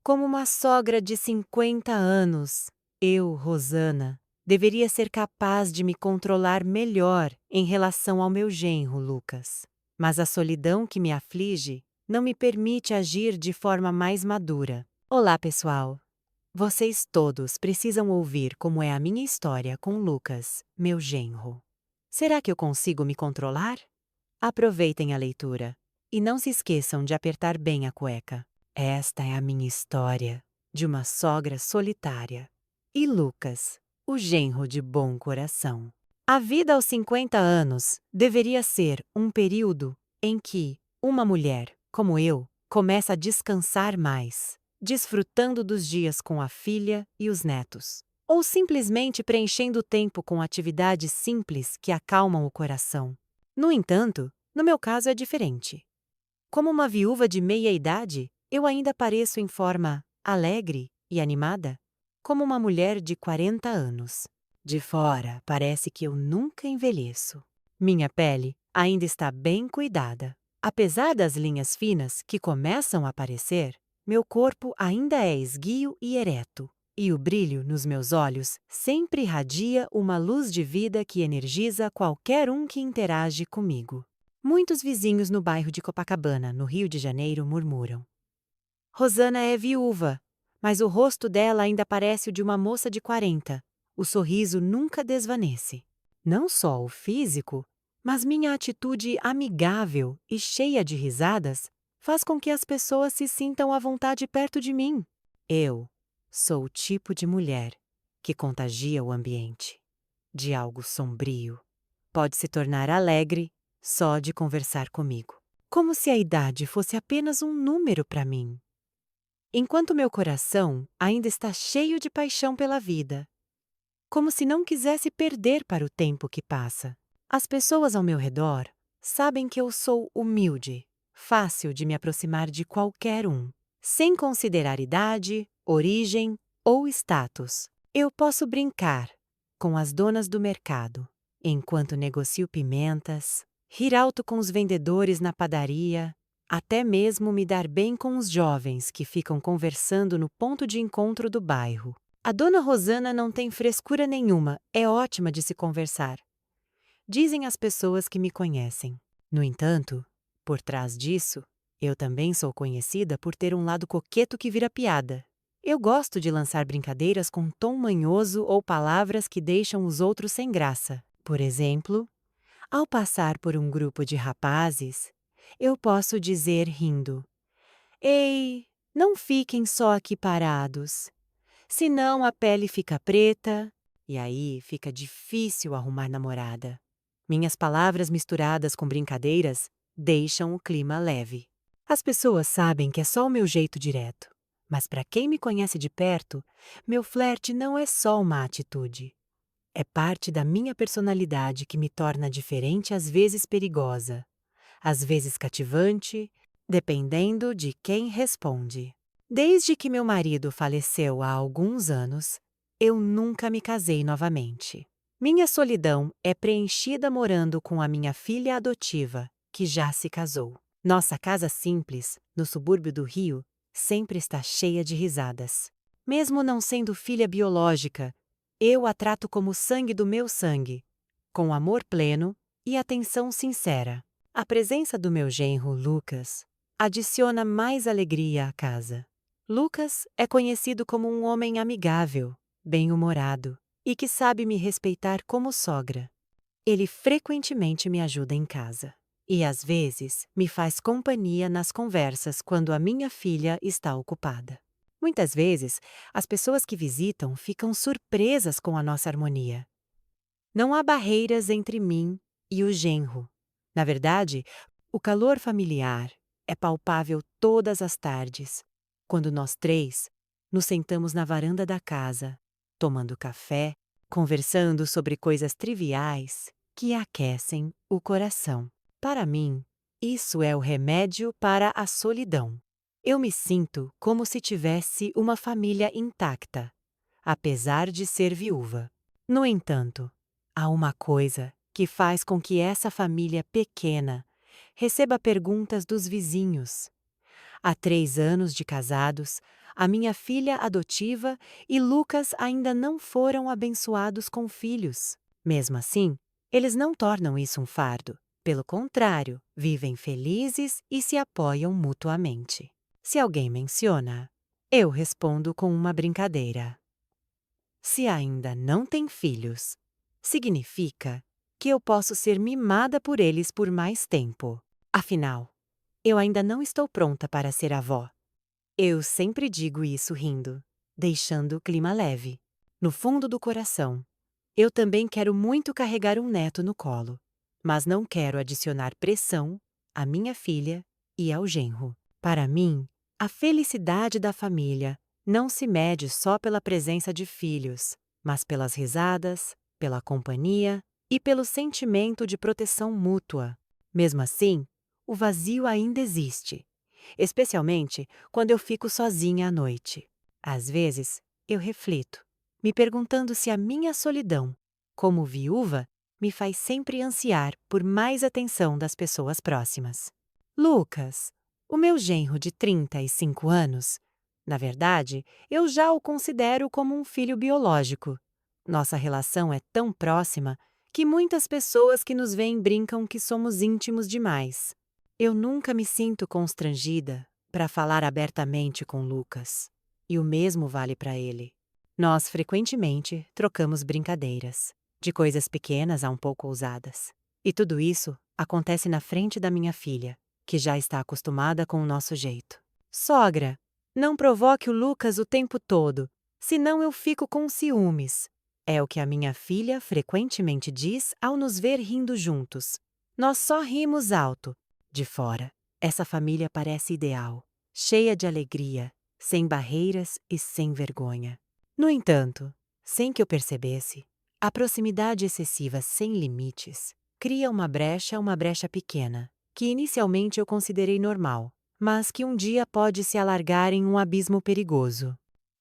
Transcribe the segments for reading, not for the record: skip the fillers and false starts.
Como uma sogra de 50 anos, eu, Rosana, deveria ser capaz de me controlar melhor em relação ao meu genro, Lucas. Mas a solidão que me aflige não me permite agir de forma mais madura. Olá, pessoal! Vocês todos precisam ouvir como é a minha história com Lucas, meu genro. Será que eu consigo me controlar? Aproveitem a leitura e não se esqueçam de apertar bem a cueca. Esta é a minha história de uma sogra solitária e Lucas, o genro de bom coração. A vida aos 50 anos deveria ser um período em que uma mulher, como eu, começa a descansar mais, desfrutando dos dias com a filha e os netos, ou simplesmente preenchendo o tempo com atividades simples que acalmam o coração. No entanto, no meu caso é diferente. Como uma viúva de meia-idade, eu ainda pareço em forma alegre e animada, como uma mulher de 40 anos. De fora, parece que eu nunca envelheço. Minha pele ainda está bem cuidada. Apesar das linhas finas que começam a aparecer, meu corpo ainda é esguio e ereto, e o brilho nos meus olhos sempre irradia uma luz de vida que energiza qualquer um que interage comigo. Muitos vizinhos no bairro de Copacabana, no Rio de Janeiro, murmuram: Rosana é viúva, mas o rosto dela ainda parece o de uma moça de 40. O sorriso nunca desvanece. Não só o físico, mas minha atitude amigável e cheia de risadas faz com que as pessoas se sintam à vontade perto de mim. Eu sou o tipo de mulher que contagia o ambiente. De algo sombrio, pode se tornar alegre só de conversar comigo. Como se a idade fosse apenas um número para mim. Enquanto meu coração ainda está cheio de paixão pela vida. Como se não quisesse perder para o tempo que passa. As pessoas ao meu redor sabem que eu sou humilde, fácil de me aproximar de qualquer um, sem considerar idade, origem ou status. Eu posso brincar com as donas do mercado, enquanto negocio pimentas, rir alto com os vendedores na padaria, até mesmo me dar bem com os jovens que ficam conversando no ponto de encontro do bairro. A dona Rosana não tem frescura nenhuma, é ótima de se conversar. Dizem as pessoas que me conhecem. No entanto, por trás disso, eu também sou conhecida por ter um lado coqueto que vira piada. Eu gosto de lançar brincadeiras com tom manhoso ou palavras que deixam os outros sem graça. Por exemplo, ao passar por um grupo de rapazes, eu posso dizer rindo: Ei, não fiquem só aqui parados. Senão a pele fica preta, e aí fica difícil arrumar namorada. Minhas palavras misturadas com brincadeiras deixam o clima leve. As pessoas sabem que é só o meu jeito direto, mas para quem me conhece de perto, meu flerte não é só uma atitude. É parte da minha personalidade que me torna diferente, às vezes perigosa, às vezes cativante, dependendo de quem responde. Desde que meu marido faleceu há alguns anos, eu nunca me casei novamente. Minha solidão é preenchida morando com a minha filha adotiva, que já se casou. Nossa casa simples, no subúrbio do Rio, sempre está cheia de risadas. Mesmo não sendo filha biológica, eu a trato como sangue do meu sangue, com amor pleno e atenção sincera. A presença do meu genro, Lucas, adiciona mais alegria à casa. Lucas é conhecido como um homem amigável, bem-humorado e que sabe me respeitar como sogra. Ele frequentemente me ajuda em casa e, às vezes, me faz companhia nas conversas quando a minha filha está ocupada. Muitas vezes, as pessoas que visitam ficam surpresas com a nossa harmonia. Não há barreiras entre mim e o genro. Na verdade, o calor familiar é palpável todas as tardes, quando nós três nos sentamos na varanda da casa, tomando café, conversando sobre coisas triviais que aquecem o coração. Para mim, isso é o remédio para a solidão. Eu me sinto como se tivesse uma família intacta, apesar de ser viúva. No entanto, há uma coisa que faz com que essa família pequena receba perguntas dos vizinhos. Há 3 anos de casados, a minha filha adotiva e Lucas ainda não foram abençoados com filhos. Mesmo assim, eles não tornam isso um fardo. Pelo contrário, vivem felizes e se apoiam mutuamente. Se alguém menciona, eu respondo com uma brincadeira. Se ainda não tem filhos, significa que eu posso ser mimada por eles por mais tempo. Afinal, eu ainda não estou pronta para ser avó. Eu sempre digo isso rindo, deixando o clima leve. No fundo do coração, eu também quero muito carregar um neto no colo, mas não quero adicionar pressão à minha filha e ao genro. Para mim, a felicidade da família não se mede só pela presença de filhos, mas pelas risadas, pela companhia e pelo sentimento de proteção mútua. Mesmo assim, o vazio ainda existe, especialmente quando eu fico sozinha à noite. Às vezes, eu reflito, me perguntando se a minha solidão, como viúva, me faz sempre ansiar por mais atenção das pessoas próximas. Lucas, o meu genro de 35 anos, na verdade, eu já o considero como um filho biológico. Nossa relação é tão próxima que muitas pessoas que nos veem brincam que somos íntimos demais. Eu nunca me sinto constrangida para falar abertamente com Lucas, e o mesmo vale para ele. Nós frequentemente trocamos brincadeiras, de coisas pequenas a um pouco ousadas. E tudo isso acontece na frente da minha filha, que já está acostumada com o nosso jeito. Sogra, não provoque o Lucas o tempo todo, senão eu fico com ciúmes. É o que a minha filha frequentemente diz ao nos ver rindo juntos. Nós só rimos alto. De fora, essa família parece ideal, cheia de alegria, sem barreiras e sem vergonha. No entanto, sem que eu percebesse, a proximidade excessiva sem limites cria uma brecha pequena, que inicialmente eu considerei normal, mas que um dia pode se alargar em um abismo perigoso.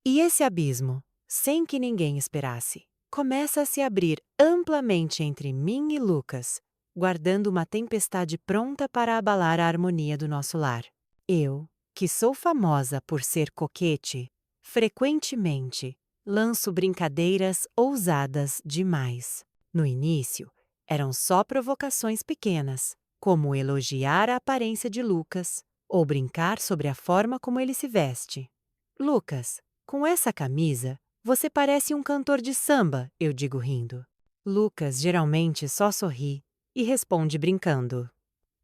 E esse abismo, sem que ninguém esperasse, começa a se abrir amplamente entre mim e Lucas, guardando uma tempestade pronta para abalar a harmonia do nosso lar. Eu, que sou famosa por ser coquete, frequentemente lanço brincadeiras ousadas demais. No início, eram só provocações pequenas, como elogiar a aparência de Lucas ou brincar sobre a forma como ele se veste. Lucas, com essa camisa, você parece um cantor de samba, eu digo rindo. Lucas geralmente só sorri e responde brincando.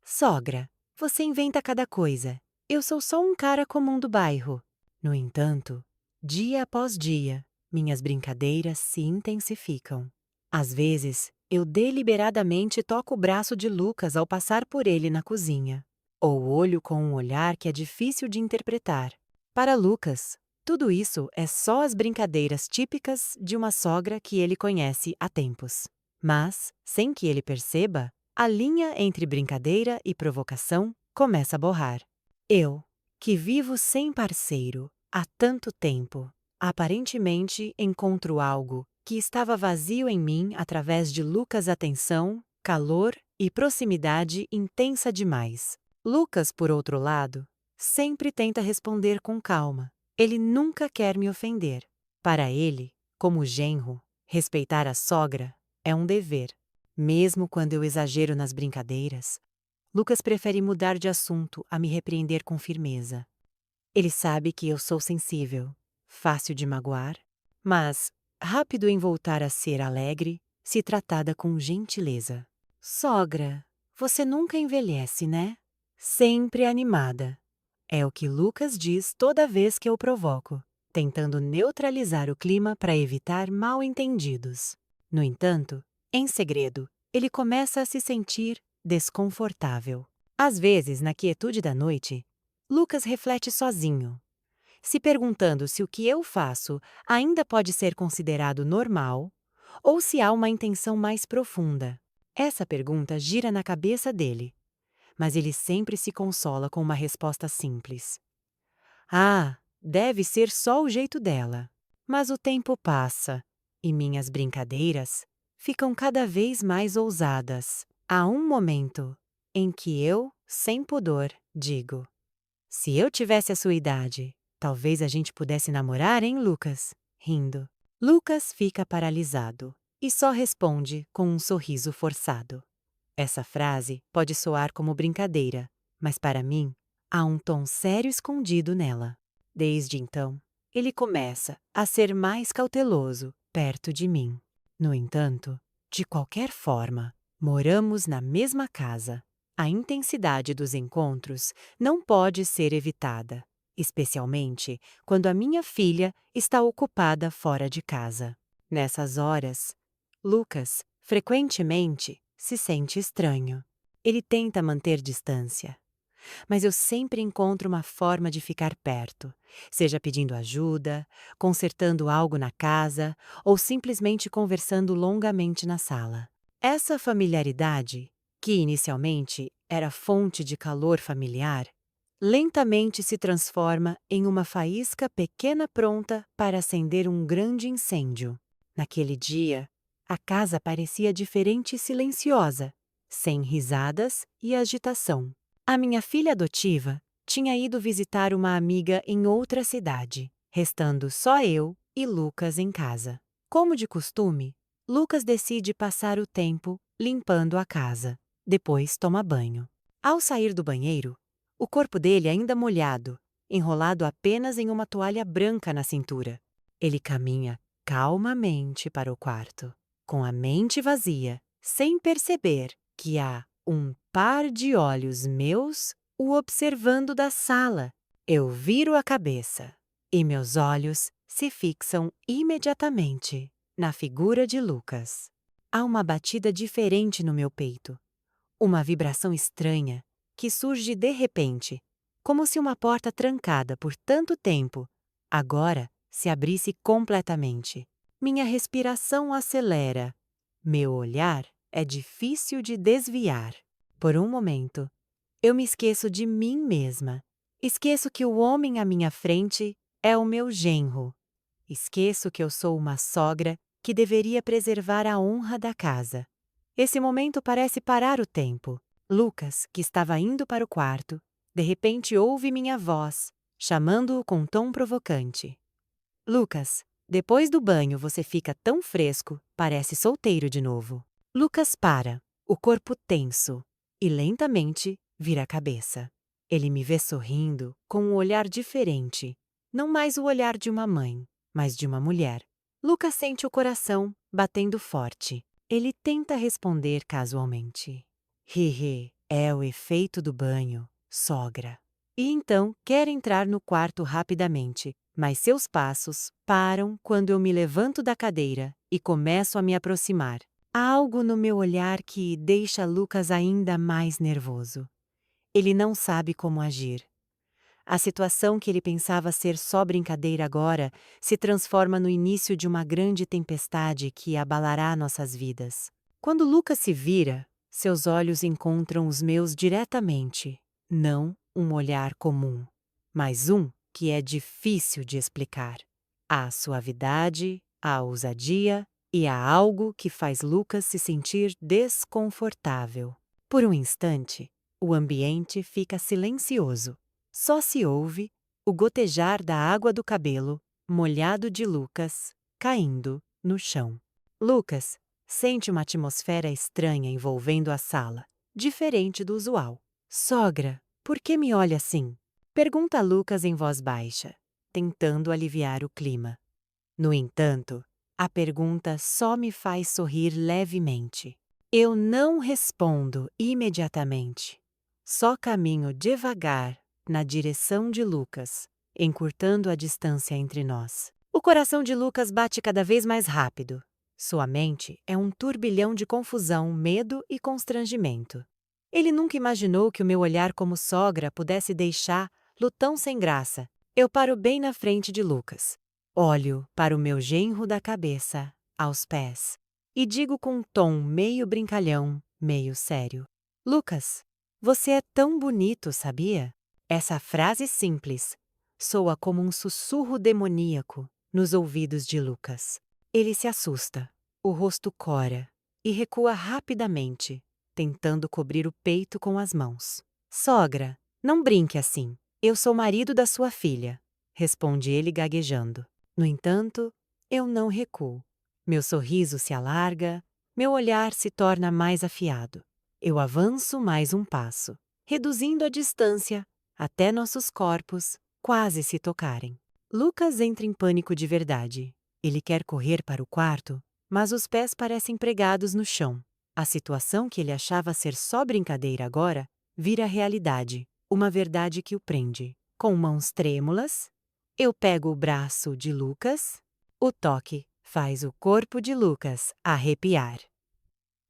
Sogra, você inventa cada coisa. Eu sou só um cara comum do bairro. No entanto, dia após dia, minhas brincadeiras se intensificam. Às vezes, eu deliberadamente toco o braço de Lucas ao passar por ele na cozinha, ou olho com um olhar que é difícil de interpretar. Para Lucas, tudo isso é só as brincadeiras típicas de uma sogra que ele conhece há tempos. Mas, sem que ele perceba, a linha entre brincadeira e provocação começa a borrar. Eu, que vivo sem parceiro há tanto tempo, aparentemente encontro algo que estava vazio em mim através de Lucas' atenção, calor e proximidade intensa demais. Lucas, por outro lado, sempre tenta responder com calma. Ele nunca quer me ofender. Para ele, como genro, respeitar a sogra é um dever. Mesmo quando eu exagero nas brincadeiras, Lucas prefere mudar de assunto a me repreender com firmeza. Ele sabe que eu sou sensível, fácil de magoar, mas rápido em voltar a ser alegre se tratada com gentileza. Sogra, você nunca envelhece, né? Sempre animada. É o que Lucas diz toda vez que eu provoco, tentando neutralizar o clima para evitar mal-entendidos. No entanto, em segredo, ele começa a se sentir desconfortável. Às vezes, na quietude da noite, Lucas reflete sozinho, se perguntando se o que eu faço ainda pode ser considerado normal ou se há uma intenção mais profunda. Essa pergunta gira na cabeça dele, mas ele sempre se consola com uma resposta simples. Ah, deve ser só o jeito dela. Mas o tempo passa e minhas brincadeiras ficam cada vez mais ousadas. Há um momento em que eu, sem pudor, digo: se eu tivesse a sua idade, Talvez a gente pudesse namorar, hein, Lucas? Rindo. Lucas fica paralisado e só responde com um sorriso forçado. Essa frase pode soar como brincadeira, mas para mim, há um tom sério escondido nela. Desde então, ele começa a ser mais cauteloso perto de mim. No entanto, de qualquer forma, moramos na mesma casa. A intensidade dos encontros não pode ser evitada, especialmente quando a minha filha está ocupada fora de casa. Nessas horas, Lucas, frequentemente, se sente estranho. Ele tenta manter distância, mas eu sempre encontro uma forma de ficar perto, seja pedindo ajuda, consertando algo na casa ou simplesmente conversando longamente na sala. Essa familiaridade, que inicialmente era fonte de calor familiar, lentamente se transforma em uma faísca pequena pronta para acender um grande incêndio. Naquele dia, a casa parecia diferente e silenciosa, sem risadas e agitação. A minha filha adotiva tinha ido visitar uma amiga em outra cidade, restando só eu e Lucas em casa. Como de costume, Lucas decide passar o tempo limpando a casa. Depois toma banho. Ao sair do banheiro, o corpo dele ainda molhado, enrolado apenas em uma toalha branca na cintura. Ele caminha calmamente para o quarto, com a mente vazia, sem perceber que há um par de olhos meus o observando da sala. Eu viro a cabeça e meus olhos se fixam imediatamente na figura de Lucas. Há uma batida diferente no meu peito, uma vibração estranha que surge de repente, como se uma porta trancada por tanto tempo agora se abrisse completamente. Minha respiração acelera. Meu olhar é difícil de desviar. Por um momento, eu me esqueço de mim mesma. Esqueço que o homem à minha frente é o meu genro. Esqueço que eu sou uma sogra que deveria preservar a honra da casa. Esse momento parece parar o tempo. Lucas, que estava indo para o quarto, de repente ouve minha voz, chamando-o com tom provocante. Lucas, depois do banho você fica tão fresco, parece solteiro de novo. Lucas para, o corpo tenso, e lentamente vira a cabeça. Ele me vê sorrindo com um olhar diferente, não mais o olhar de uma mãe, mas de uma mulher. Lucas sente o coração batendo forte. Ele tenta responder casualmente. Hehe, é o efeito do banho, sogra. E então quer entrar no quarto rapidamente, mas seus passos param quando eu me levanto da cadeira e começo a me aproximar. Há algo no meu olhar que deixa Lucas ainda mais nervoso. Ele não sabe como agir. A situação que ele pensava ser só brincadeira agora se transforma no início de uma grande tempestade que abalará nossas vidas. Quando Lucas se vira, seus olhos encontram os meus diretamente, não um olhar comum, mas um que é difícil de explicar. Há suavidade, há ousadia e há algo que faz Lucas se sentir desconfortável. Por um instante, o ambiente fica silencioso. Só se ouve o gotejar da água do cabelo, molhado de Lucas, caindo no chão. Lucas sente uma atmosfera estranha envolvendo a sala, diferente do usual. Sogra, por que me olha assim? Pergunta Lucas em voz baixa, tentando aliviar o clima. No entanto, a pergunta só me faz sorrir levemente. Eu não respondo imediatamente. Só caminho devagar na direção de Lucas, encurtando a distância entre nós. O coração de Lucas bate cada vez mais rápido. Sua mente é um turbilhão de confusão, medo e constrangimento. Ele nunca imaginou que o meu olhar como sogra pudesse deixá-lo tão sem graça. Eu paro bem na frente de Lucas. Olho para o meu genro da cabeça aos pés e digo com um tom meio brincalhão, meio sério: Lucas, você é tão bonito, sabia? Essa frase simples soa como um sussurro demoníaco nos ouvidos de Lucas. Ele se assusta, o rosto cora e recua rapidamente, tentando cobrir o peito com as mãos. Sogra, não brinque assim. Eu sou marido da sua filha, responde ele gaguejando. No entanto, eu não recuo. Meu sorriso se alarga, meu olhar se torna mais afiado. Eu avanço mais um passo, reduzindo a distância até nossos corpos quase se tocarem. Lucas entra em pânico de verdade. Ele quer correr para o quarto, mas os pés parecem pregados no chão. A situação que ele achava ser só brincadeira agora vira realidade, uma verdade que o prende. Com mãos trêmulas, eu pego o braço de Lucas. O toque faz o corpo de Lucas arrepiar.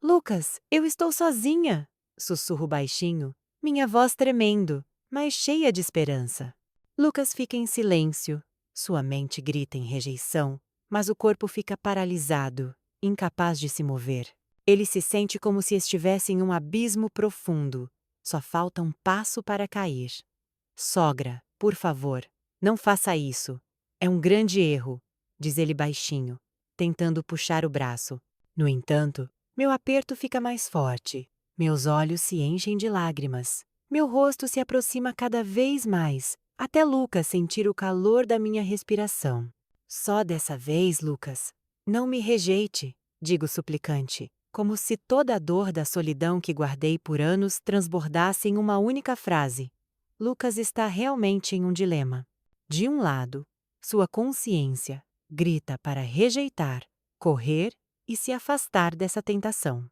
Lucas, eu estou sozinha! Sussurro baixinho, minha voz tremendo, mas cheia de esperança. Lucas fica em silêncio. Sua mente grita em rejeição, mas o corpo fica paralisado, incapaz de se mover. Ele se sente como se estivesse em um abismo profundo. Só falta um passo para cair. Sogra, por favor, não faça isso. É um grande erro, diz ele baixinho, tentando puxar o braço. No entanto, meu aperto fica mais forte. Meus olhos se enchem de lágrimas. Meu rosto se aproxima cada vez mais, até Lucas sentir o calor da minha respiração. Só dessa vez, Lucas. Não me rejeite, digo suplicante, como se toda a dor da solidão que guardei por anos transbordasse em uma única frase. Lucas está realmente em um dilema. De um lado, sua consciência grita para rejeitar, correr e se afastar dessa tentação.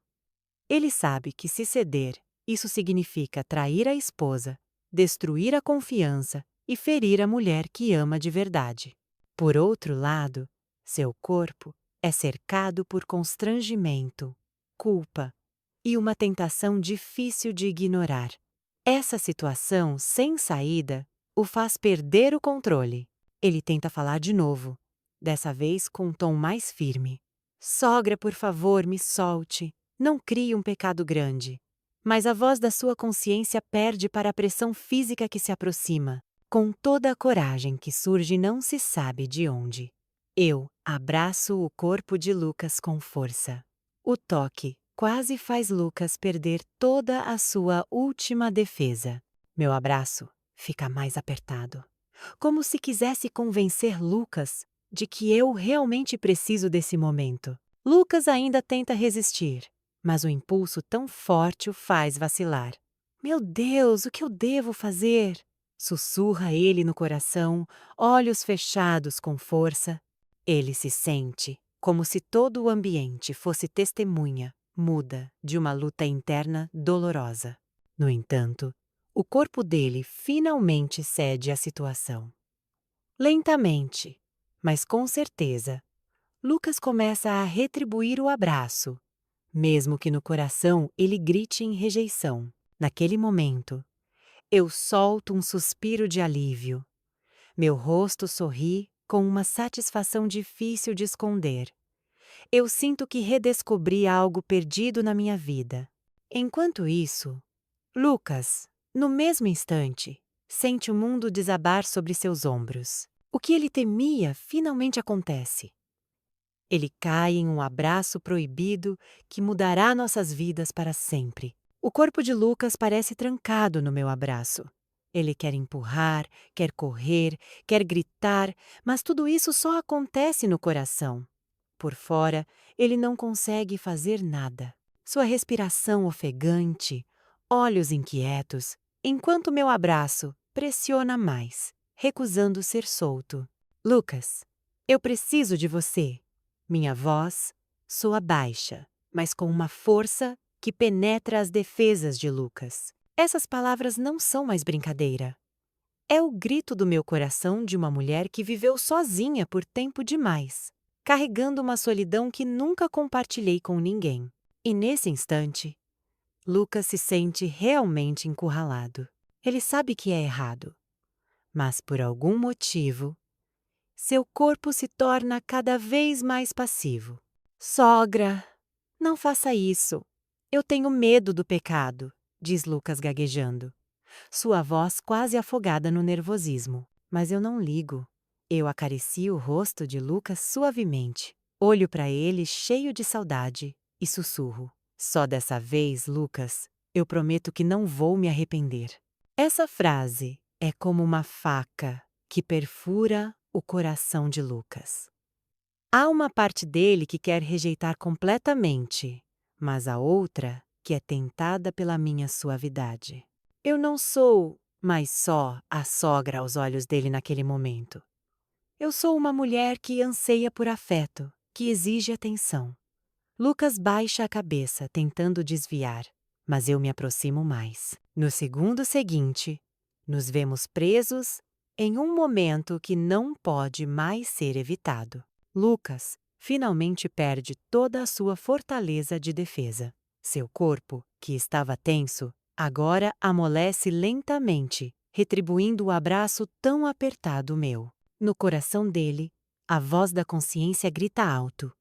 Ele sabe que se ceder, isso significa trair a esposa, destruir a confiança e ferir a mulher que ama de verdade. Por outro lado, seu corpo é cercado por constrangimento, culpa e uma tentação difícil de ignorar. Essa situação sem saída o faz perder o controle. Ele tenta falar de novo, dessa vez com um tom mais firme. Sogra, por favor, me solte. Não crie um pecado grande. Mas a voz da sua consciência perde para a pressão física que se aproxima. Com toda a coragem que surge não se sabe de onde. Eu abraço o corpo de Lucas com força. O toque quase faz Lucas perder toda a sua última defesa. Meu abraço fica mais apertado, como se quisesse convencer Lucas de que eu realmente preciso desse momento. Lucas ainda tenta resistir, mas o impulso tão forte o faz vacilar. Meu Deus, o que eu devo fazer? Sussurra ele no coração, olhos fechados com força. Ele se sente como se todo o ambiente fosse testemunha muda de uma luta interna dolorosa. No entanto, o corpo dele finalmente cede à situação. Lentamente, mas com certeza, Lucas começa a retribuir o abraço, mesmo que no coração ele grite em rejeição. Naquele momento, eu solto um suspiro de alívio. Meu rosto sorri com uma satisfação difícil de esconder. Eu sinto que redescobri algo perdido na minha vida. Enquanto isso, Lucas, no mesmo instante, sente o mundo desabar sobre seus ombros. O que ele temia finalmente acontece. Ele cai em um abraço proibido que mudará nossas vidas para sempre. O corpo de Lucas parece trancado no meu abraço. Ele quer empurrar, quer correr, quer gritar, mas tudo isso só acontece no coração. Por fora, ele não consegue fazer nada. Sua respiração ofegante, olhos inquietos, enquanto meu abraço pressiona mais, recusando ser solto. Lucas, eu preciso de você. Minha voz soa baixa, mas com uma força que penetra as defesas de Lucas. Essas palavras não são mais brincadeira. É o grito do meu coração de uma mulher que viveu sozinha por tempo demais, carregando uma solidão que nunca compartilhei com ninguém. E nesse instante, Lucas se sente realmente encurralado. Ele sabe que é errado, mas por algum motivo, seu corpo se torna cada vez mais passivo. Sogra, não faça isso. Eu tenho medo do pecado, diz Lucas gaguejando. Sua voz quase afogada no nervosismo. Mas eu não ligo. Eu acaricio o rosto de Lucas suavemente. Olho para ele cheio de saudade e sussurro. Só dessa vez, Lucas, eu prometo que não vou me arrepender. Essa frase é como uma faca que perfura o coração de Lucas. Há uma parte dele que quer rejeitar completamente, mas a outra que é tentada pela minha suavidade. Eu não sou mais só a sogra aos olhos dele naquele momento. Eu sou uma mulher que anseia por afeto, que exige atenção. Lucas baixa a cabeça, tentando desviar, mas eu me aproximo mais. No segundo seguinte, nos vemos presos em um momento que não pode mais ser evitado. Lucas finalmente perde toda a sua fortaleza de defesa. Seu corpo, que estava tenso, agora amolece lentamente, retribuindo o abraço tão apertado meu. No coração dele, a voz da consciência grita alto: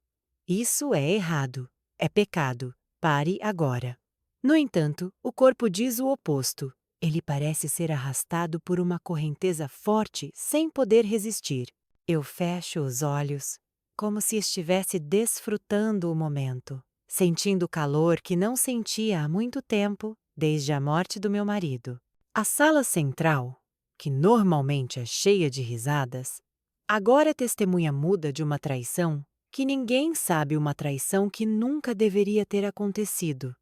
isso é errado. É pecado. Pare agora. No entanto, o corpo diz o oposto. Ele parece ser arrastado por uma correnteza forte sem poder resistir. Eu fecho os olhos, como se estivesse desfrutando o momento, sentindo o calor que não sentia há muito tempo, desde a morte do meu marido. A sala central, que normalmente é cheia de risadas, agora é testemunha muda de uma traição que ninguém sabe, uma traição que nunca deveria ter acontecido.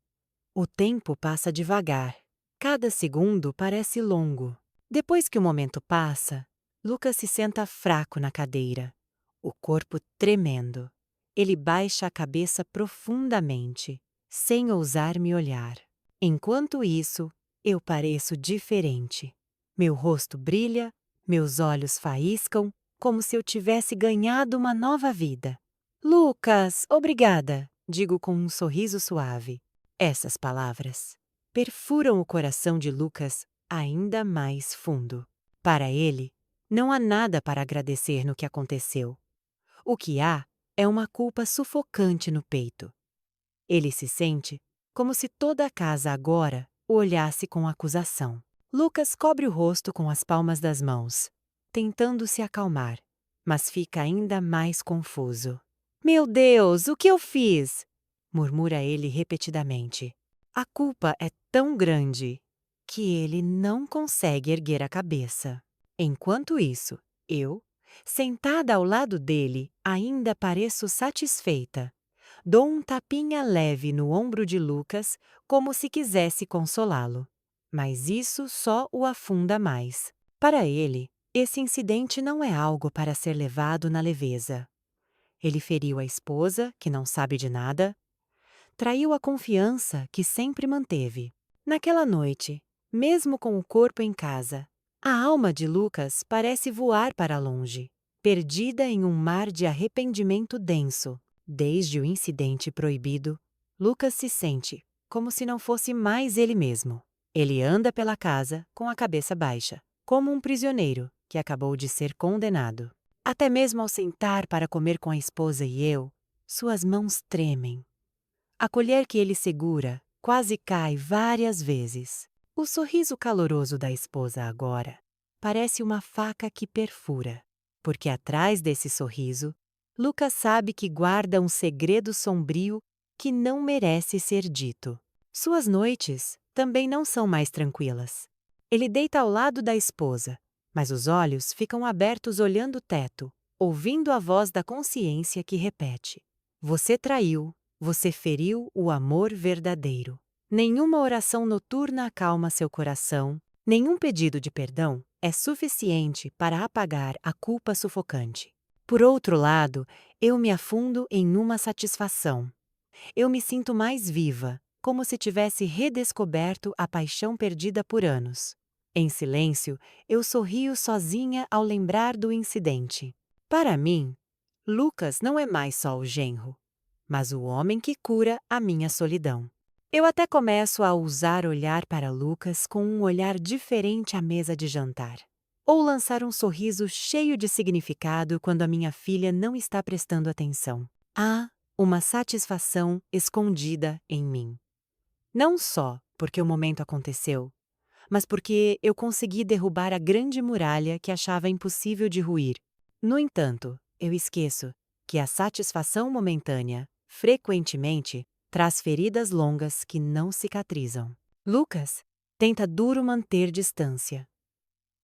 O tempo passa devagar. Cada segundo parece longo. Depois que o momento passa, Lucas se senta fraco na cadeira, o corpo tremendo. Ele baixa a cabeça profundamente, sem ousar me olhar. Enquanto isso, eu pareço diferente. Meu rosto brilha, meus olhos faiscam, como se eu tivesse ganhado uma nova vida. Lucas, obrigada, digo com um sorriso suave. Essas palavras perfuram o coração de Lucas ainda mais fundo. Para ele, não há nada para agradecer no que aconteceu. O que há é uma culpa sufocante no peito. Ele se sente como se toda a casa agora o olhasse com acusação. Lucas cobre o rosto com as palmas das mãos, tentando se acalmar, mas fica ainda mais confuso. Meu Deus, o que eu fiz? Murmura ele repetidamente. A culpa é tão grande que ele não consegue erguer a cabeça. Enquanto isso, eu, sentada ao lado dele, ainda pareço satisfeita. Dou um tapinha leve no ombro de Lucas, como se quisesse consolá-lo. Mas isso só o afunda mais. Para ele, esse incidente não é algo para ser levado na leveza. Ele feriu a esposa, que não sabe de nada, traiu a confiança que sempre manteve. Naquela noite, mesmo com o corpo em casa, a alma de Lucas parece voar para longe, perdida em um mar de arrependimento denso. Desde o incidente proibido, Lucas se sente como se não fosse mais ele mesmo. Ele anda pela casa com a cabeça baixa, como um prisioneiro que acabou de ser condenado. Até mesmo ao sentar para comer com a esposa e eu, suas mãos tremem. A colher que ele segura quase cai várias vezes. O sorriso caloroso da esposa agora parece uma faca que perfura, porque atrás desse sorriso, Lucas sabe que guarda um segredo sombrio que não merece ser dito. Suas noites também não são mais tranquilas. Ele deita ao lado da esposa, mas os olhos ficam abertos olhando o teto, ouvindo a voz da consciência que repete: você traiu, você feriu o amor verdadeiro. Nenhuma oração noturna acalma seu coração, nenhum pedido de perdão é suficiente para apagar a culpa sufocante. Por outro lado, eu me afundo em uma satisfação. Eu me sinto mais viva, como se tivesse redescoberto a paixão perdida por anos. Em silêncio, eu sorrio sozinha ao lembrar do incidente. Para mim, Lucas não é mais só o genro, mas o homem que cura a minha solidão. Eu até começo a ousar olhar para Lucas com um olhar diferente à mesa de jantar. Ou lançar um sorriso cheio de significado quando a minha filha não está prestando atenção. Há uma satisfação escondida em mim. Não só porque o momento aconteceu, mas porque eu consegui derrubar a grande muralha que achava impossível de ruir. No entanto, eu esqueço que a satisfação momentânea, frequentemente, traz feridas longas que não cicatrizam. Lucas tenta duro manter distância.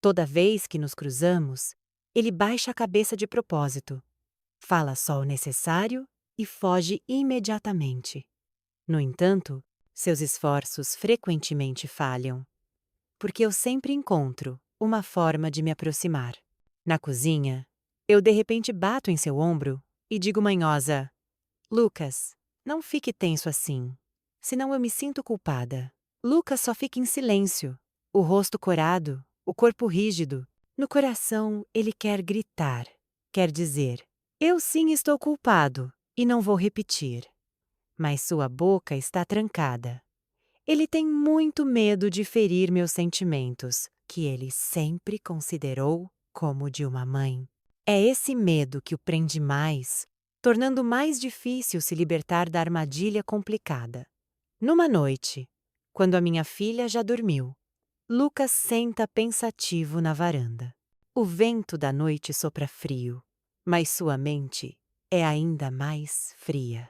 Toda vez que nos cruzamos, ele baixa a cabeça de propósito, fala só o necessário e foge imediatamente. No entanto, seus esforços frequentemente falham, porque eu sempre encontro uma forma de me aproximar. Na cozinha, eu de repente bato em seu ombro e digo manhosa: Lucas, não fique tenso assim, senão eu me sinto culpada. Lucas só fica em silêncio, o rosto corado, o corpo rígido. No coração, ele quer gritar, quer dizer: eu sim estou culpado e não vou repetir. Mas sua boca está trancada. Ele tem muito medo de ferir meus sentimentos, que ele sempre considerou como de uma mãe. É esse medo que o prende mais, tornando mais difícil se libertar da armadilha complicada. Numa noite, quando a minha filha já dormiu, Lucas senta pensativo na varanda. O vento da noite sopra frio, mas sua mente é ainda mais fria.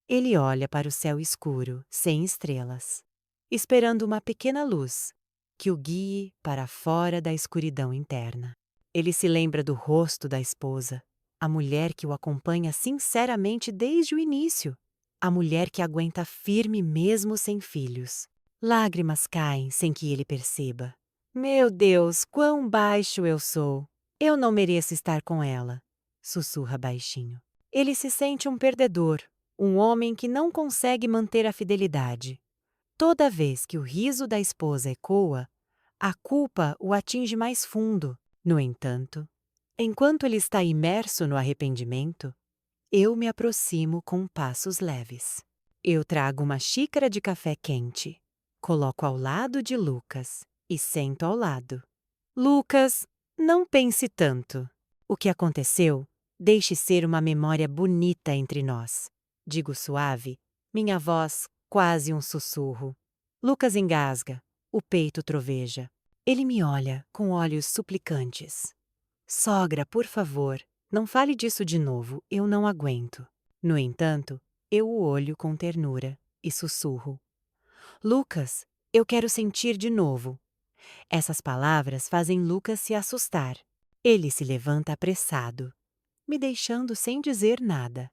Ele olha para o céu escuro, sem estrelas, esperando uma pequena luz que o guie para fora da escuridão interna. Ele se lembra do rosto da esposa, a mulher que o acompanha sinceramente desde o início, a mulher que aguenta firme mesmo sem filhos. Lágrimas caem sem que ele perceba. Meu Deus, quão baixo eu sou! Eu não mereço estar com ela, sussurra baixinho. Ele se sente um perdedor, um homem que não consegue manter a fidelidade. Toda vez que o riso da esposa ecoa, a culpa o atinge mais fundo. No entanto, enquanto ele está imerso no arrependimento, eu me aproximo com passos leves. Eu trago uma xícara de café quente, coloco ao lado de Lucas e sento ao lado. Lucas, não pense tanto. O que aconteceu, deixe ser uma memória bonita entre nós. Digo suave, minha voz quase um sussurro. Lucas engasga, o peito troveja. Ele me olha com olhos suplicantes. Sogra, por favor, não fale disso de novo, eu não aguento. No entanto, eu o olho com ternura e sussurro. Lucas, eu quero sentir de novo. Essas palavras fazem Lucas se assustar. Ele se levanta apressado, me deixando sem dizer nada,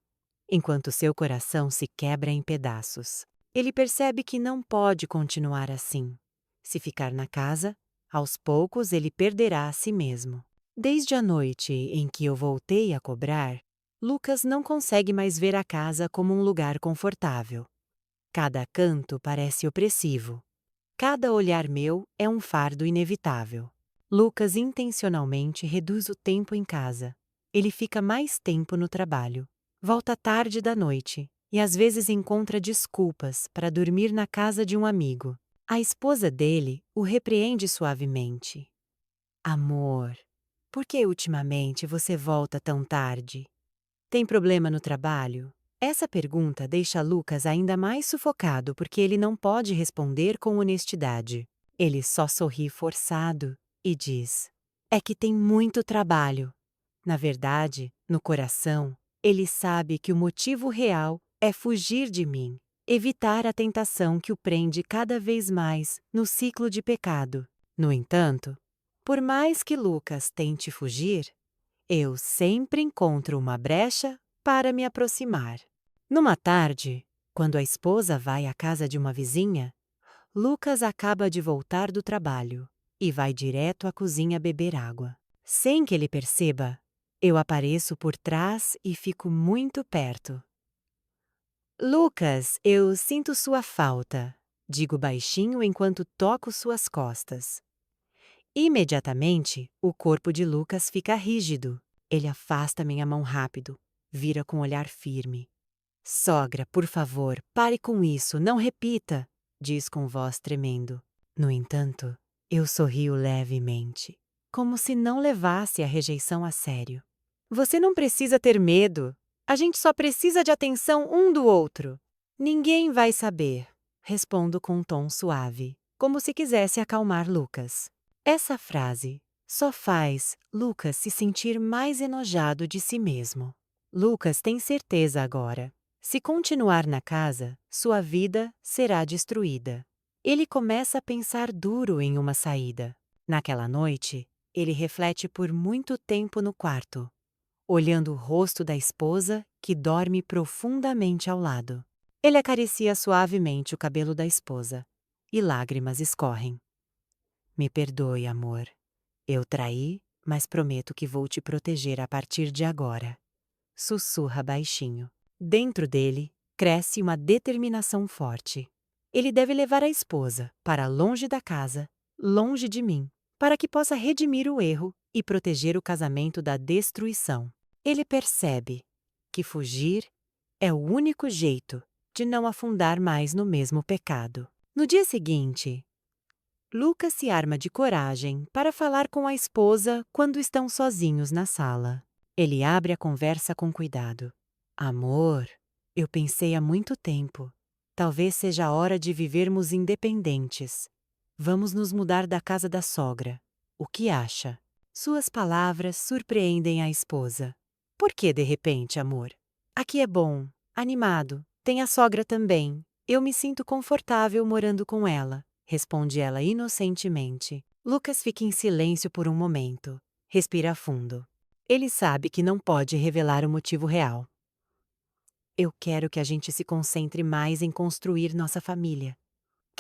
enquanto seu coração se quebra em pedaços. Ele percebe que não pode continuar assim. Se ficar na casa, aos poucos ele perderá a si mesmo. Desde a noite em que eu voltei a cobrar, Lucas não consegue mais ver a casa como um lugar confortável. Cada canto parece opressivo. Cada olhar meu é um fardo inevitável. Lucas intencionalmente reduz o tempo em casa. Ele fica mais tempo no trabalho. Volta tarde da noite e às vezes encontra desculpas para dormir na casa de um amigo. A esposa dele o repreende suavemente. Amor, por que ultimamente você volta tão tarde? Tem problema no trabalho? Essa pergunta deixa Lucas ainda mais sufocado porque ele não pode responder com honestidade. Ele só sorri forçado e diz: é que tem muito trabalho. Na verdade, no coração, ele sabe que o motivo real é fugir de mim, evitar a tentação que o prende cada vez mais no ciclo de pecado. No entanto, por mais que Lucas tente fugir, eu sempre encontro uma brecha para me aproximar. Numa tarde, quando a esposa vai à casa de uma vizinha, Lucas acaba de voltar do trabalho e vai direto à cozinha beber água. Sem que ele perceba, eu apareço por trás e fico muito perto. Lucas, eu sinto sua falta, digo baixinho enquanto toco suas costas. Imediatamente, o corpo de Lucas fica rígido. Ele afasta minha mão rápido, vira com olhar firme. Sogra, por favor, pare com isso, não repita, diz com voz tremendo. No entanto, eu sorrio levemente, como se não levasse a rejeição a sério. Você não precisa ter medo. A gente só precisa de atenção um do outro. Ninguém vai saber, respondo com um tom suave, como se quisesse acalmar Lucas. Essa frase só faz Lucas se sentir mais enojado de si mesmo. Lucas tem certeza agora. Se continuar na casa, sua vida será destruída. Ele começa a pensar duro em uma saída. Naquela noite, ele reflete por muito tempo no quarto, olhando o rosto da esposa que dorme profundamente ao lado. Ele acaricia suavemente o cabelo da esposa, e lágrimas escorrem. Me perdoe, amor. Eu traí, mas prometo que vou te proteger a partir de agora. Sussurra baixinho. Dentro dele, cresce uma determinação forte. Ele deve levar a esposa para longe da casa, longe de mim, para que possa redimir o erro e proteger o casamento da destruição. Ele percebe que fugir é o único jeito de não afundar mais no mesmo pecado. No dia seguinte, Lucas se arma de coragem para falar com a esposa quando estão sozinhos na sala. Ele abre a conversa com cuidado. Amor, eu pensei há muito tempo. Talvez seja a hora de vivermos independentes. Vamos nos mudar da casa da sogra. O que acha? Suas palavras surpreendem a esposa. Por que de repente, amor? Aqui é bom, animado. Tem a sogra também. Eu me sinto confortável morando com ela, responde ela inocentemente. Lucas fica em silêncio por um momento. Respira fundo. Ele sabe que não pode revelar o motivo real. Eu quero que a gente se concentre mais em construir nossa família.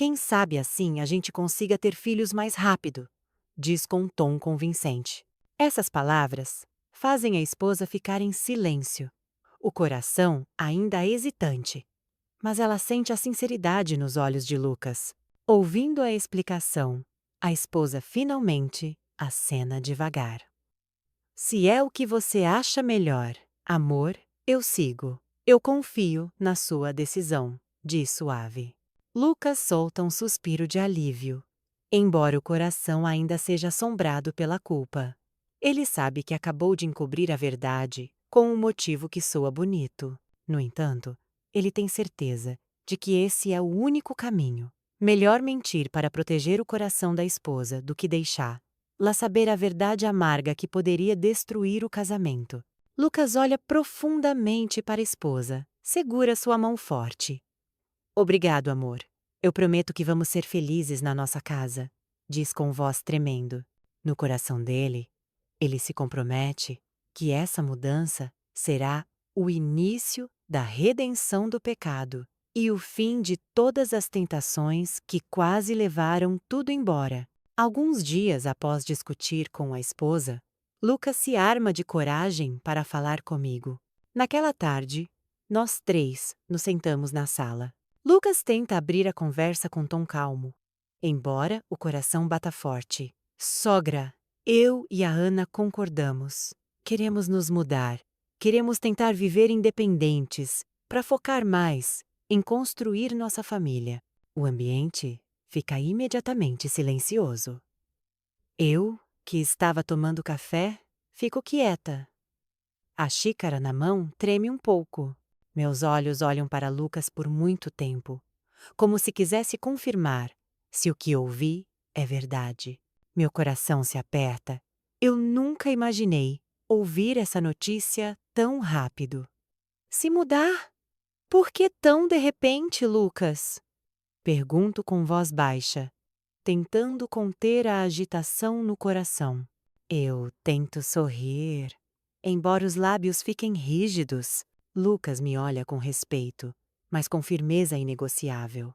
Quem sabe assim a gente consiga ter filhos mais rápido, diz com um tom convincente. Essas palavras fazem a esposa ficar em silêncio, o coração ainda hesitante. Mas ela sente a sinceridade nos olhos de Lucas. Ouvindo a explicação, a esposa finalmente acena devagar. Se é o que você acha melhor, amor, eu sigo. Eu confio na sua decisão, diz suave. Lucas solta um suspiro de alívio, embora o coração ainda seja assombrado pela culpa. Ele sabe que acabou de encobrir a verdade com um motivo que soa bonito. No entanto, ele tem certeza de que esse é o único caminho. Melhor mentir para proteger o coração da esposa do que deixá-la saber a verdade amarga que poderia destruir o casamento. Lucas olha profundamente para a esposa, segura sua mão forte. Obrigado, amor. Eu prometo que vamos ser felizes na nossa casa, diz com voz tremendo. No coração dele, ele se compromete que essa mudança será o início da redenção do pecado e o fim de todas as tentações que quase levaram tudo embora. Alguns dias após discutir com a esposa, Lucas se arma de coragem para falar comigo. Naquela tarde, nós três nos sentamos na sala. Lucas tenta abrir a conversa com tom calmo, embora o coração bata forte. Sogra, eu e a Ana concordamos. Queremos nos mudar. Queremos tentar viver independentes, para focar mais em construir nossa família. O ambiente fica imediatamente silencioso. Eu, que estava tomando café, fico quieta. A xícara na mão treme um pouco. Meus olhos olham para Lucas por muito tempo, como se quisesse confirmar se o que ouvi é verdade. Meu coração se aperta. Eu nunca imaginei ouvir essa notícia tão rápido. Se mudar? Por que tão de repente, Lucas? Pergunto com voz baixa, tentando conter a agitação no coração. Eu tento sorrir, embora os lábios fiquem rígidos. Lucas me olha com respeito, mas com firmeza inegociável.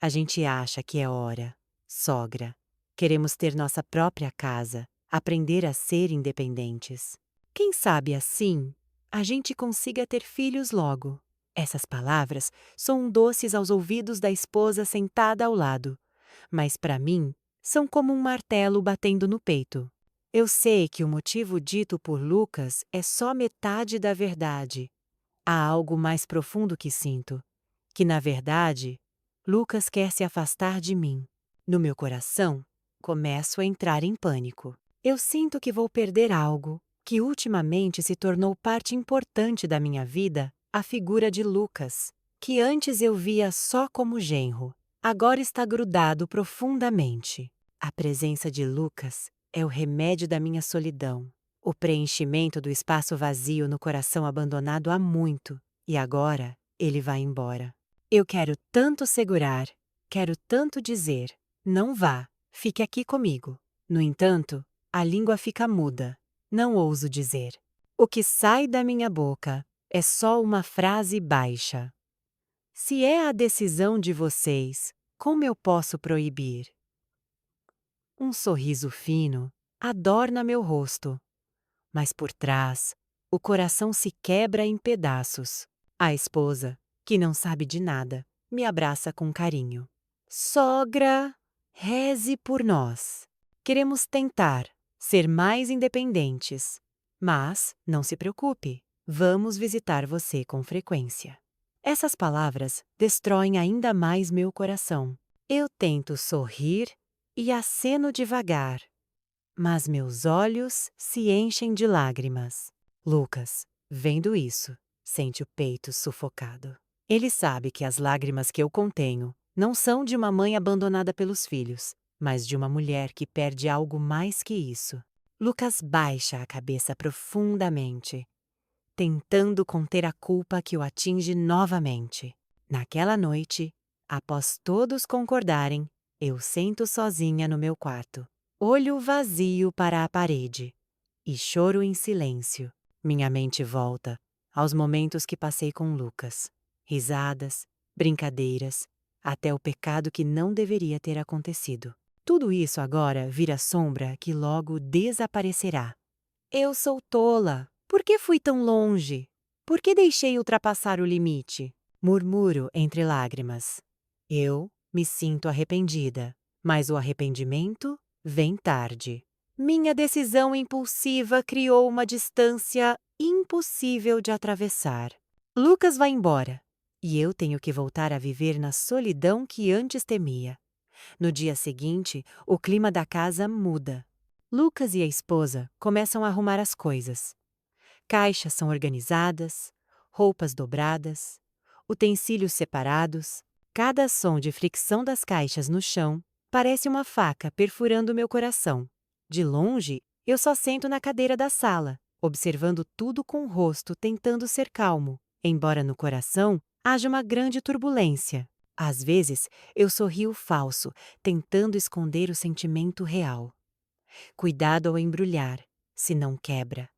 A gente acha que é hora, sogra. Queremos ter nossa própria casa, aprender a ser independentes. Quem sabe assim, a gente consiga ter filhos logo. Essas palavras soam doces aos ouvidos da esposa sentada ao lado, mas para mim são como um martelo batendo no peito. Eu sei que o motivo dito por Lucas é só metade da verdade. Há algo mais profundo que sinto, que na verdade, Lucas quer se afastar de mim. No meu coração, começo a entrar em pânico. Eu sinto que vou perder algo, que ultimamente se tornou parte importante da minha vida, a figura de Lucas, que antes eu via só como genro, agora está grudado profundamente. A presença de Lucas é o remédio da minha solidão, o preenchimento do espaço vazio no coração abandonado há muito, e agora ele vai embora. Eu quero tanto segurar, quero tanto dizer, não vá, fique aqui comigo. No entanto, a língua fica muda. Não ouso dizer. O que sai da minha boca é só uma frase baixa. Se é a decisão de vocês, como eu posso proibir? Um sorriso fino adorna meu rosto, mas por trás, o coração se quebra em pedaços. A esposa, que não sabe de nada, me abraça com carinho. Sogra, reze por nós. Queremos tentar ser mais independentes, mas não se preocupe, vamos visitar você com frequência. Essas palavras destroem ainda mais meu coração. Eu tento sorrir e aceno devagar, mas meus olhos se enchem de lágrimas. Lucas, vendo isso, sente o peito sufocado. Ele sabe que as lágrimas que eu contenho não são de uma mãe abandonada pelos filhos, mas de uma mulher que perde algo mais que isso. Lucas baixa a cabeça profundamente, tentando conter a culpa que o atinge novamente. Naquela noite, após todos concordarem, eu sento sozinha no meu quarto, olho vazio para a parede, e choro em silêncio. Minha mente volta aos momentos que passei com Lucas. Risadas, brincadeiras, até o pecado que não deveria ter acontecido. Tudo isso agora vira sombra que logo desaparecerá. Eu sou tola. Por que fui tão longe? Por que deixei ultrapassar o limite? Murmuro entre lágrimas. Eu me sinto arrependida, mas o arrependimento vem tarde. Minha decisão impulsiva criou uma distância impossível de atravessar. Lucas vai embora, e eu tenho que voltar a viver na solidão que antes temia. No dia seguinte, o clima da casa muda. Lucas e a esposa começam a arrumar as coisas. Caixas são organizadas, roupas dobradas, utensílios separados. Cada som de fricção das caixas no chão parece uma faca perfurando meu coração. De longe, eu só sento na cadeira da sala, observando tudo com o rosto tentando ser calmo, embora no coração haja uma grande turbulência. Às vezes, eu sorrio falso, tentando esconder o sentimento real. Cuidado ao embrulhar, se não quebra.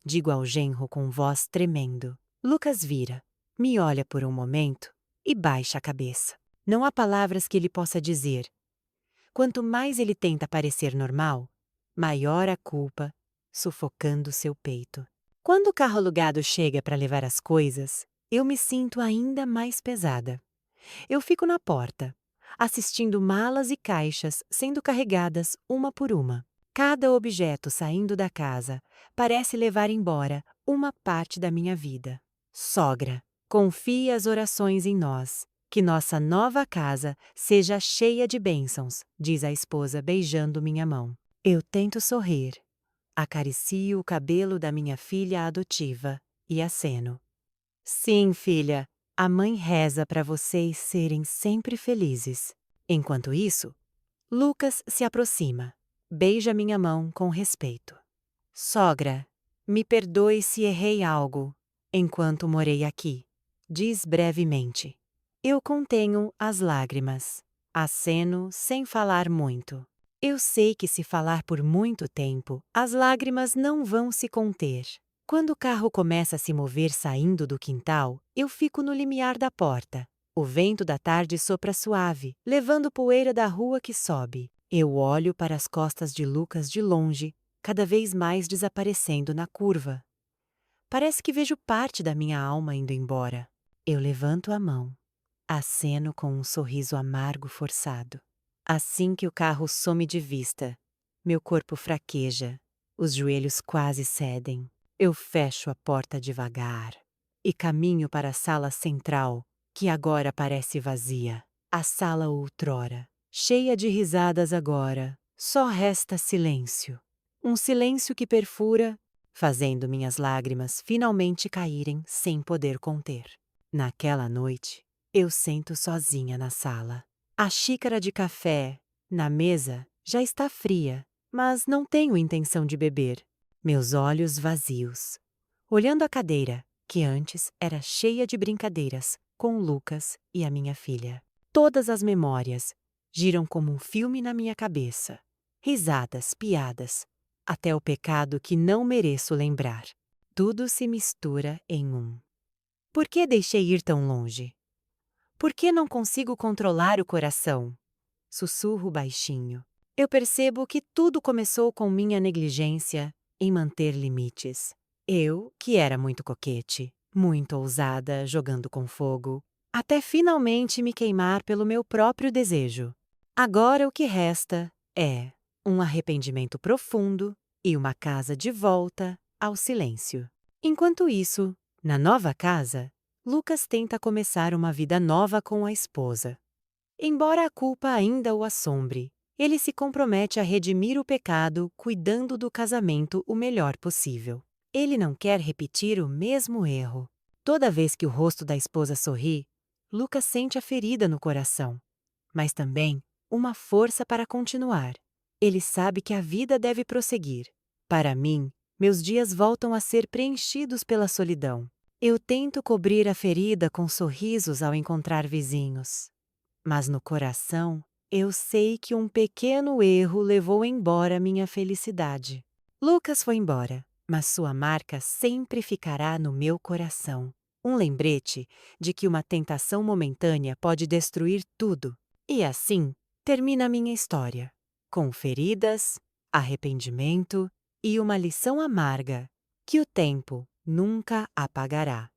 Digo ao genro com voz tremendo. Lucas vira, me olha por um momento e baixa a cabeça. Não há palavras que ele possa dizer. Quanto mais ele tenta parecer normal, maior a culpa, sufocando seu peito. Quando o carro alugado chega para levar as coisas, eu me sinto ainda mais pesada. Eu fico na porta, assistindo malas e caixas sendo carregadas uma por uma. Cada objeto saindo da casa parece levar embora uma parte da minha vida. Sogra, confie as orações em nós. Que nossa nova casa seja cheia de bênçãos, diz a esposa beijando minha mão. Eu tento sorrir. Acaricio o cabelo da minha filha adotiva e aceno. Sim, filha, a mãe reza para vocês serem sempre felizes. Enquanto isso, Lucas se aproxima. Beija minha mão com respeito. Sogra, me perdoe se errei algo enquanto morei aqui, diz brevemente. Eu contenho as lágrimas. Aceno sem falar muito. Eu sei que se falar por muito tempo, as lágrimas não vão se conter. Quando o carro começa a se mover saindo do quintal, eu fico no limiar da porta. O vento da tarde sopra suave, levando poeira da rua que sobe. Eu olho para as costas de Lucas de longe, cada vez mais desaparecendo na curva. Parece que vejo parte da minha alma indo embora. Eu levanto a mão. Aceno com um sorriso amargo forçado. Assim que o carro some de vista, meu corpo fraqueja, os joelhos quase cedem. Eu fecho a porta devagar e caminho para a sala central, que agora parece vazia. A sala outrora, cheia de risadas agora, só resta silêncio. Um silêncio que perfura, fazendo minhas lágrimas finalmente caírem sem poder conter. Naquela noite, eu sento sozinha na sala. A xícara de café, na mesa, já está fria, mas não tenho intenção de beber. Meus olhos vazios. Olhando a cadeira, que antes era cheia de brincadeiras, com Lucas e a minha filha. Todas as memórias giram como um filme na minha cabeça. risadas, piadas, até o pecado que não mereço lembrar. Tudo se mistura em um. Por que deixei ir tão longe? Por que não consigo controlar o coração? Sussurro baixinho. Eu percebo que tudo começou com minha negligência em manter limites. Eu, que era muito coquete, muito ousada, jogando com fogo, até finalmente me queimar pelo meu próprio desejo. Agora o que resta é um arrependimento profundo e uma casa de volta ao silêncio. Enquanto isso, na nova casa, Lucas tenta começar uma vida nova com a esposa. Embora a culpa ainda o assombre, ele se compromete a redimir o pecado cuidando do casamento o melhor possível. Ele não quer repetir o mesmo erro. Toda vez que o rosto da esposa sorri, Lucas sente a ferida no coração, mas também uma força para continuar. Ele sabe que a vida deve prosseguir. Para mim, meus dias voltam a ser preenchidos pela solidão. Eu tento cobrir a ferida com sorrisos ao encontrar vizinhos. Mas no coração, eu sei que um pequeno erro levou embora minha felicidade. Lucas foi embora, mas sua marca sempre ficará no meu coração. Um lembrete de que uma tentação momentânea pode destruir tudo. E assim termina a minha história, com feridas, arrependimento e uma lição amarga que o tempo nunca apagará.